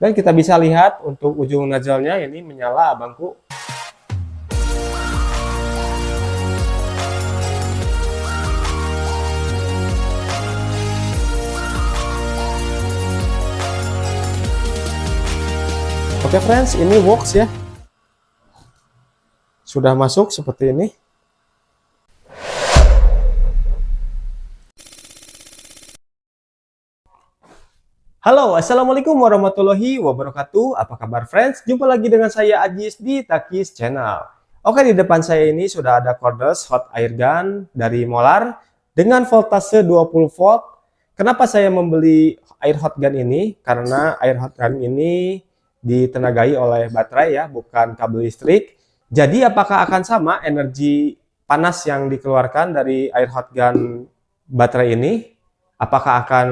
Dan kita bisa lihat untuk ujung nozzle-nya ini menyala abangku. Oke friends, ini works ya. Sudah masuk seperti ini. Halo, assalamualaikum warahmatullahi wabarakatuh. Apa kabar friends? Jumpa lagi dengan saya Ajis di Takis Channel. Oke, di depan saya ini sudah ada cordless hot air gun dari Molar dengan voltase 20 volt. Kenapa saya membeli air hot gun ini? Karena air hot gun ini ditenagai oleh baterai ya, bukan kabel listrik. Jadi apakah akan sama energi panas yang dikeluarkan dari air hot gun baterai ini? Apakah akan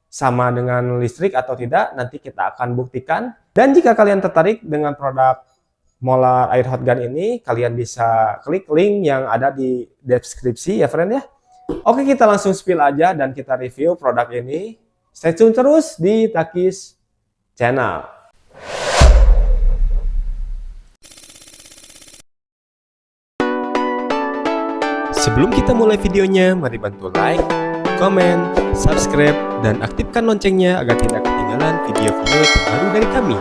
sama dengan listrik atau tidak? Nanti kita akan buktikan. Dan jika kalian tertarik dengan produk Molar air hot gun ini, kalian bisa klik link yang ada di deskripsi ya friend ya. Oke, kita langsung spill aja dan kita review produk ini. Stay tune terus di Takis Channel. Sebelum kita mulai videonya, mari bantu like, komen, subscribe, dan aktifkan loncengnya agar tidak ketinggalan video-video terbaru dari kami.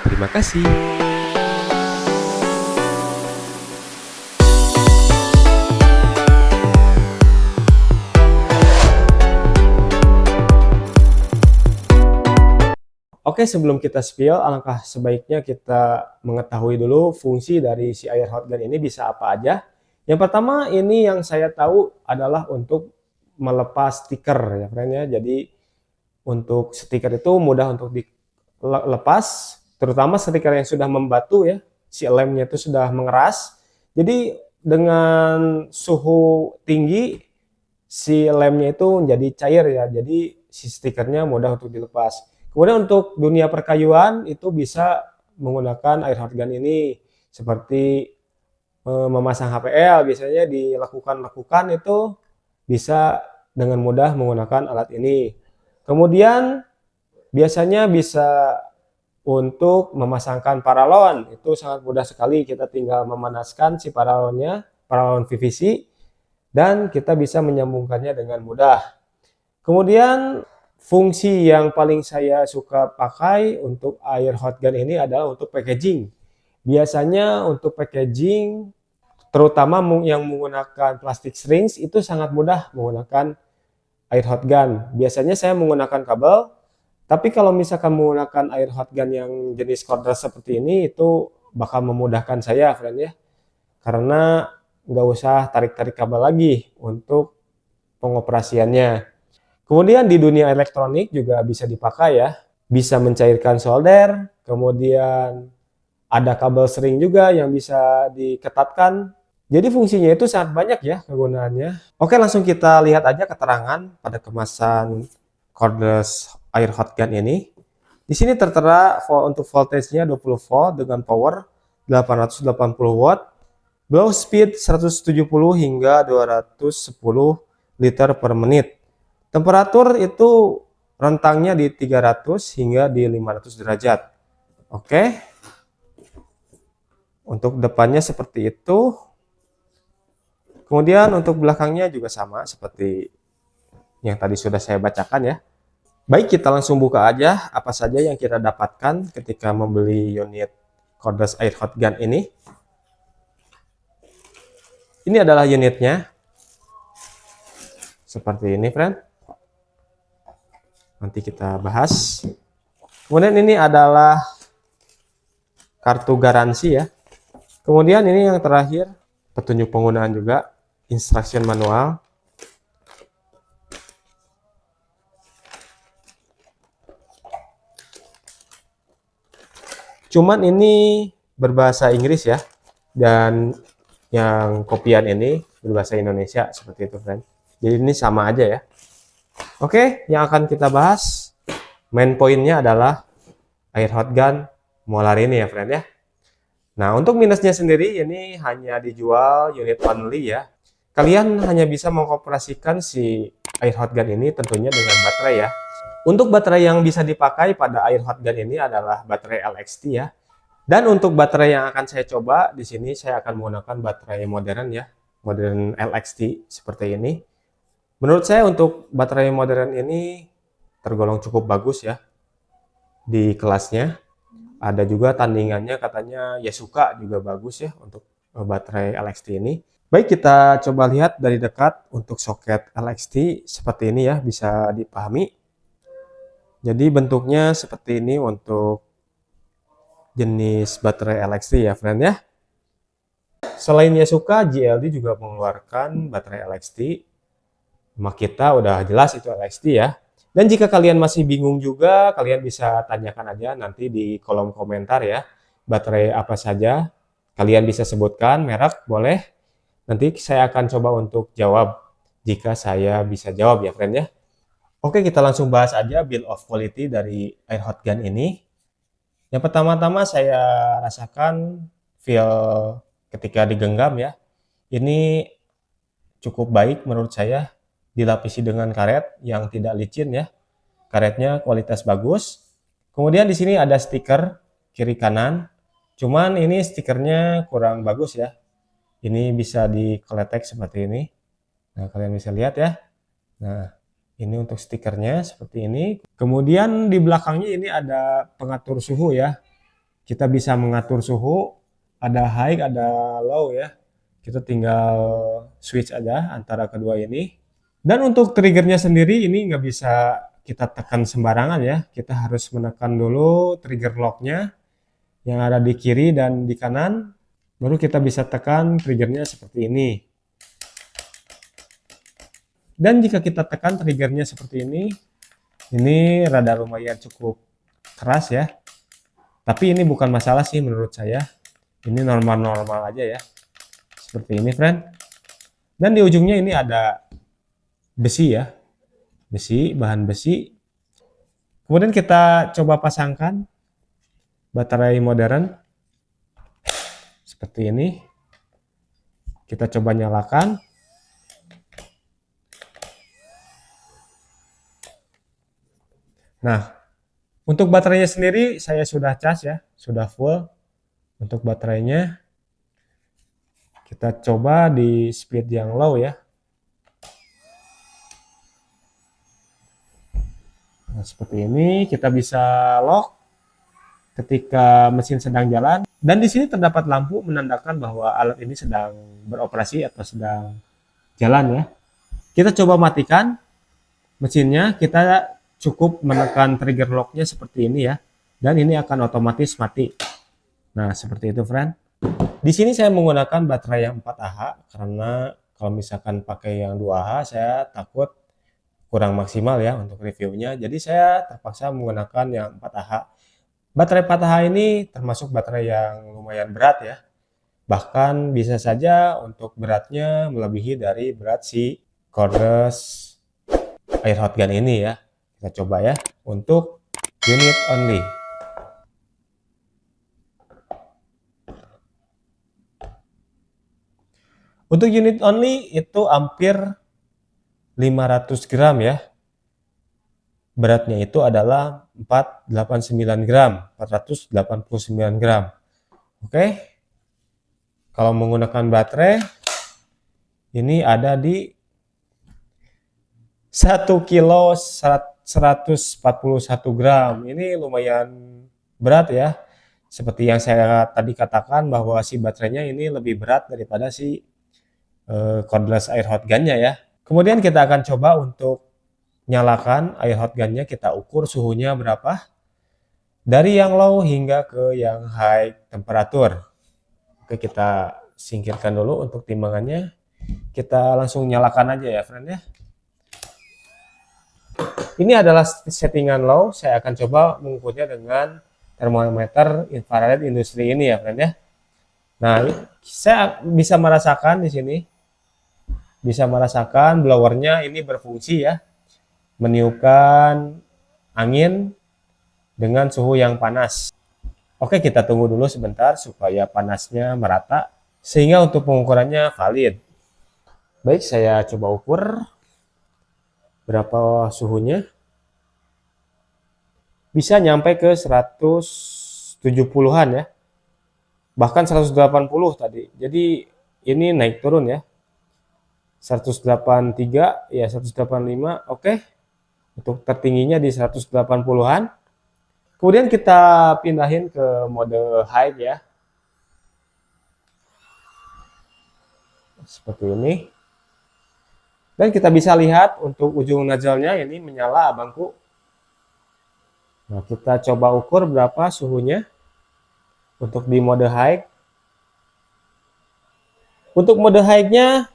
Terima kasih. Oke, sebelum kita spill, alangkah sebaiknya kita mengetahui dulu fungsi dari si air hot gun ini bisa apa aja. Yang pertama, ini yang saya tahu adalah untuk melepas stiker ya friend ya. Jadi untuk stiker itu mudah untuk dilepas, terutama stiker yang sudah membatu ya, si lemnya itu sudah mengeras. Jadi dengan suhu tinggi si lemnya itu menjadi cair ya, jadi si stikernya mudah untuk dilepas. Kemudian untuk dunia perkayuan itu bisa menggunakan air hot gun ini, seperti memasang HPL biasanya dilakukan itu bisa dengan mudah menggunakan alat ini. Kemudian biasanya bisa untuk memasangkan paralon, itu sangat mudah sekali, kita tinggal memanaskan si paralonnya, paralon PVC, dan kita bisa menyambungkannya dengan mudah. Kemudian fungsi yang paling saya suka pakai untuk air hot gun ini adalah untuk packaging. Biasanya untuk packaging, terutama yang menggunakan plastik syringe, itu sangat mudah menggunakan air hot gun. Biasanya saya menggunakan kabel, tapi kalau misalkan menggunakan air hot gun yang jenis cordless seperti ini, itu bakal memudahkan saya friend ya. Karena nggak usah tarik-tarik kabel lagi untuk pengoperasiannya. Kemudian di dunia elektronik juga bisa dipakai ya. Bisa mencairkan solder, kemudian ada kabel sering juga yang bisa diketatkan. Jadi fungsinya itu sangat banyak ya kegunaannya. Oke, langsung kita lihat aja keterangan pada kemasan cordless air hot gun ini. Di sini tertera untuk voltage-nya 20 volt dengan power 880 watt, blow speed 170 hingga 210 liter per menit. Temperatur itu rentangnya di 300 hingga di 500 derajat. Oke. Untuk depannya seperti itu. Kemudian untuk belakangnya juga sama seperti yang tadi sudah saya bacakan ya. Baik, kita langsung buka aja apa saja yang kita dapatkan ketika membeli unit cordless air hot gun ini. Ini adalah unitnya. Seperti ini friend. Nanti kita bahas. Kemudian ini adalah kartu garansi ya. Kemudian ini yang terakhir, petunjuk penggunaan juga, instruction manual. Cuman ini berbahasa Inggris ya, dan yang kopian ini berbahasa Indonesia seperti itu friend. Jadi ini sama aja ya. Oke, yang akan kita bahas main poinnya adalah air hot gun Molar ini ya friend ya. Nah, untuk minusnya sendiri ini hanya dijual unit only ya. Kalian hanya bisa mengoperasikan si air hot gun ini tentunya dengan baterai ya. Untuk baterai yang bisa dipakai pada air hot gun ini adalah baterai LXT ya. Dan untuk baterai yang akan saya coba di sini saya akan menggunakan baterai modern ya, modern LXT seperti ini. Menurut saya untuk baterai modern ini tergolong cukup bagus ya di kelasnya. Ada juga tandingannya katanya Yasuka juga bagus ya untuk baterai LXT ini. Baik, kita coba lihat dari dekat untuk soket LXT seperti ini ya, bisa dipahami. Jadi bentuknya seperti ini untuk jenis baterai LXT ya friend ya. Selain Yasuka, JLD juga mengeluarkan baterai LXT. Makita udah jelas itu LXT ya. Dan jika kalian masih bingung juga, kalian bisa tanyakan aja nanti di kolom komentar ya. Baterai apa saja, kalian bisa sebutkan merek, boleh. Nanti saya akan coba untuk jawab jika saya bisa jawab ya friend ya. Oke, kita langsung bahas aja build of quality dari air hot gun ini. Yang pertama-tama saya rasakan feel ketika digenggam ya. Ini cukup baik menurut saya, dilapisi dengan karet yang tidak licin ya. Karetnya kualitas bagus. Kemudian di sini ada stiker kiri kanan. Cuman ini stikernya kurang bagus ya. Ini bisa dikeletek seperti ini. Nah, kalian bisa lihat ya. Nah, ini untuk stikernya seperti ini. Kemudian di belakangnya ini ada pengatur suhu ya. Kita bisa mengatur suhu, ada high, ada low ya. Kita tinggal switch aja antara kedua ini. Dan untuk triggernya sendiri ini nggak bisa kita tekan sembarangan ya. Kita harus menekan dulu trigger locknya yang ada di kiri dan di kanan. Baru kita bisa tekan triggernya seperti ini. Dan jika kita tekan triggernya seperti ini rada lumayan cukup keras ya. Tapi ini bukan masalah sih menurut saya. Ini normal-normal aja ya. Seperti ini friend. Dan di ujungnya ini ada besi ya. Besi, bahan besi. Kemudian kita coba pasangkan baterai modern. Seperti ini. Kita coba nyalakan. Nah, untuk baterainya sendiri saya sudah cas ya, sudah full. Untuk baterainya kita coba di speed yang low ya. Nah, seperti ini kita bisa lock ketika mesin sedang jalan. Dan di sini terdapat lampu menandakan bahwa alat ini sedang beroperasi atau sedang jalan ya. Kita coba matikan mesinnya, kita cukup menekan trigger locknya seperti ini ya. Dan ini akan otomatis mati. Nah, seperti itu friend. Di sini saya menggunakan baterai yang 4Ah karena kalau misalkan pakai yang 2Ah saya takut kurang maksimal ya untuk reviewnya. Jadi saya terpaksa menggunakan yang 4Ah. Baterai 4Ah ini termasuk baterai yang lumayan berat ya. Bahkan bisa saja untuk beratnya melebihi dari berat si cordless air hot gun ini ya. Kita coba ya untuk unit only. Untuk unit only itu hampir 500 gram ya. Beratnya itu adalah 489 gram, 489 gram. Oke. Kalau menggunakan baterai ini ada di 1 kilo 141 gram. Ini lumayan berat ya. Seperti yang saya tadi katakan bahwa si baterainya ini lebih berat daripada si cordless air hot gun-nya ya. Kemudian kita akan coba untuk nyalakan air hot gun-nya, kita ukur suhunya berapa. Dari yang low hingga ke yang high temperatur. Oke, kita singkirkan dulu untuk timbangannya. Kita langsung nyalakan aja ya friend ya. Ini adalah settingan low. Saya akan coba mengukurnya dengan termometer infrared industri ini ya friend ya. Nah, saya bisa merasakan di sini. Bisa merasakan blowernya ini berfungsi ya. Meniupkan angin dengan suhu yang panas. Oke, kita tunggu dulu sebentar supaya panasnya merata sehingga untuk pengukurannya valid. Baik, saya coba ukur berapa suhunya. bisa nyampe ke 170-an ya. Bahkan 180 tadi. Jadi ini naik turun ya. 183 ya, 185, oke. Untuk tertingginya di 180-an. Kemudian kita pindahin ke mode high ya. Seperti ini. Dan kita bisa lihat untuk ujung nozzle-nya ini menyala abangku. Nah, kita coba ukur berapa suhunya untuk di mode high. Untuk mode high-nya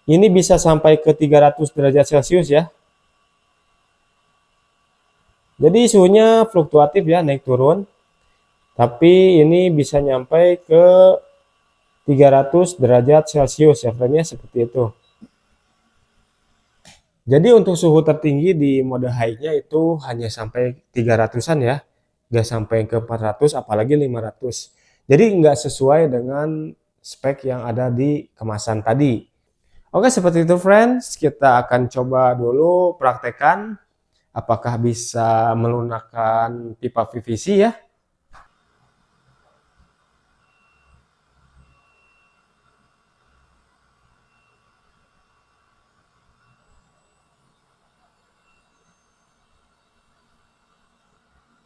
ini bisa sampai ke 300 derajat Celcius ya. Jadi suhunya fluktuatif ya, naik turun. Tapi ini bisa nyampe ke 300 derajat Celcius ya, friendnya seperti itu. Jadi untuk suhu tertinggi di mode high-nya itu hanya sampai 300-an ya. Nggak sampai ke 400 apalagi 500. Jadi nggak sesuai dengan spek yang ada di kemasan tadi. Oke, seperti itu friends. Kita akan coba dulu praktekan apakah bisa melunakkan pipa PVC ya.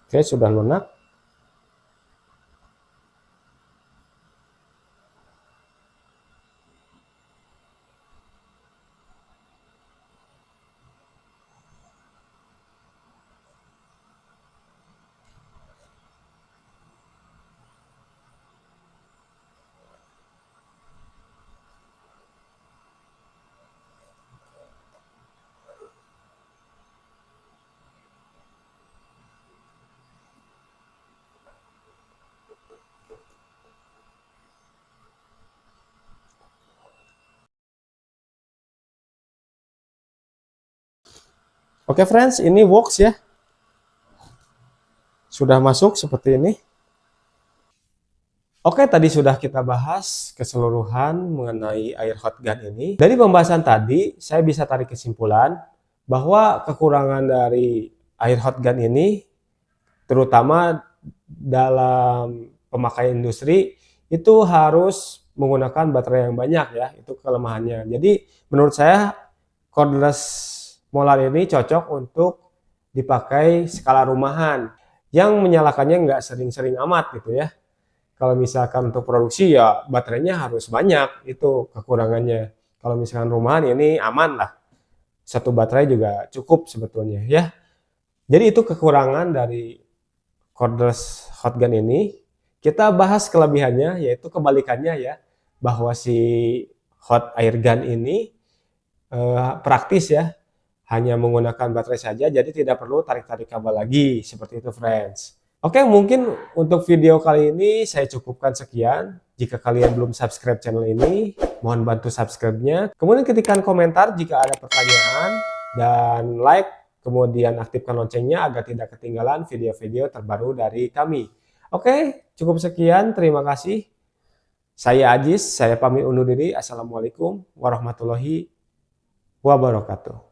Oke, sudah lunak. Oke friends, ini works ya. Sudah masuk seperti ini. Oke, tadi sudah kita bahas keseluruhan mengenai air hot gun ini. Dari pembahasan tadi, saya bisa tarik kesimpulan bahwa kekurangan dari air hot gun ini, terutama dalam pemakaian industri, itu harus menggunakan baterai yang banyak ya, itu kelemahannya. Jadi menurut saya cordless molar ini cocok untuk dipakai skala rumahan yang menyalakannya nggak sering-sering amat gitu ya. Kalau misalkan untuk produksi ya baterainya harus banyak, itu kekurangannya. Kalau misalkan rumahan ini aman lah, satu baterai juga cukup sebetulnya ya. Jadi itu kekurangan dari cordless hot gun ini. Kita bahas kelebihannya, yaitu kebalikannya ya, bahwa si hot air gun ini praktis ya, hanya menggunakan baterai saja, jadi tidak perlu tarik-tarik kabel lagi, seperti itu friends. Oke, mungkin untuk video kali ini saya cukupkan sekian. Jika kalian belum subscribe channel ini, mohon bantu subscribe-nya. Kemudian ketikkan komentar jika ada pertanyaan, dan like, kemudian aktifkan loncengnya agar tidak ketinggalan video-video terbaru dari kami. Oke, cukup sekian. Terima kasih. Saya Ajis, saya pamit undur diri. Assalamualaikum warahmatullahi wabarakatuh.